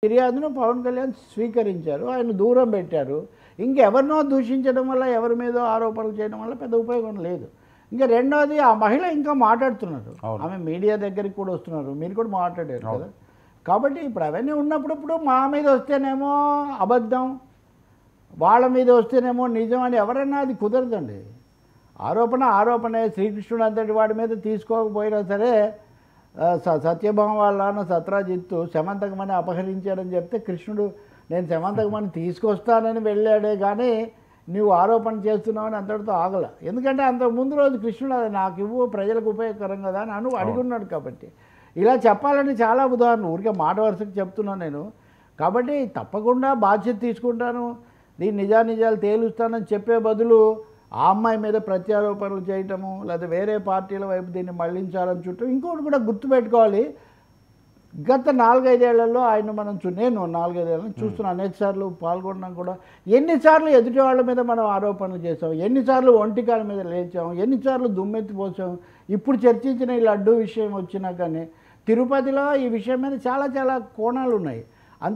ఫిర్యాదును పవన్ కళ్యాణ్ స్వీకరించారు. ఆయన దూరం పెట్టారు. ఇంకెవరినో దూషించడం వల్ల, ఎవరి మీదో ఆరోపణలు చేయడం వల్ల పెద్ద ఉపయోగం లేదు. ఇంకా రెండోది, ఆ మహిళ ఇంకా మాట్లాడుతున్నారు. ఆమె మీడియా దగ్గరికి కూడా వస్తున్నారు. మీరు కూడా మాట్లాడారు కదా. కాబట్టి ఇప్పుడు అవన్నీ ఉన్నప్పుడు మా మీద వస్తేనేమో అబద్ధం, వాళ్ళ మీద వస్తేనేమో నిజం అని ఎవరన్నా అది కుదరదండి. ఆరోపణే. శ్రీకృష్ణుడు అంతటి వాడి మీద తీసుకోకపోయినా సరే, సత్యభామ వాళ్ళ నాన్న సత్రాజిత్తు శమంతకమని అపహరించాడని చెప్తే కృష్ణుడు నేను శమంతకమని తీసుకొస్తానని వెళ్ళాడే కానీ నువ్వు ఆరోపణ చేస్తున్నావని అంతటితో ఆగల. ఎందుకంటే అంత ముందు రోజు కృష్ణుడు అది నాకు ఇవ్వు, ప్రజలకు ఉపయోగకరం కదా అని అడుగున్నాడు. కాబట్టి ఇలా చెప్పాలని చాలా ఉదాహరణలు, ఊరికే మాట వరుసకు చెప్తున్నాను నేను. కాబట్టి తప్పకుండా బాధ్యత తీసుకుంటాను, దీని నిజానిజాలు తేలుస్తానని చెప్పే బదులు ఆ అమ్మాయి మీద ప్రత్యారోపణలు చేయటము, లేదా వేరే పార్టీల వైపు దీన్ని మళ్లించాలని చుట్టూ. ఇంకోటి కూడా గుర్తుపెట్టుకోవాలి, గత 4-5 ఏళ్లలో ఆయన నేను 4-5 ఏళ్ళని చూస్తున్నా, అనేకసార్లు పాల్గొన్నాం కూడా. ఎన్నిసార్లు ఎదుటి వాళ్ళ మీద మనం ఆరోపణలు చేసాం, ఎన్నిసార్లు ఒంటికాల మీద లేచాం, ఎన్నిసార్లు దుమ్మెత్తిపోసాం. ఇప్పుడు చర్చించిన ఈ లడ్డూ విషయం వచ్చినా కానీ తిరుపతిలో ఈ విషయం మీద చాలా కోణాలు ఉన్నాయి. అందుకే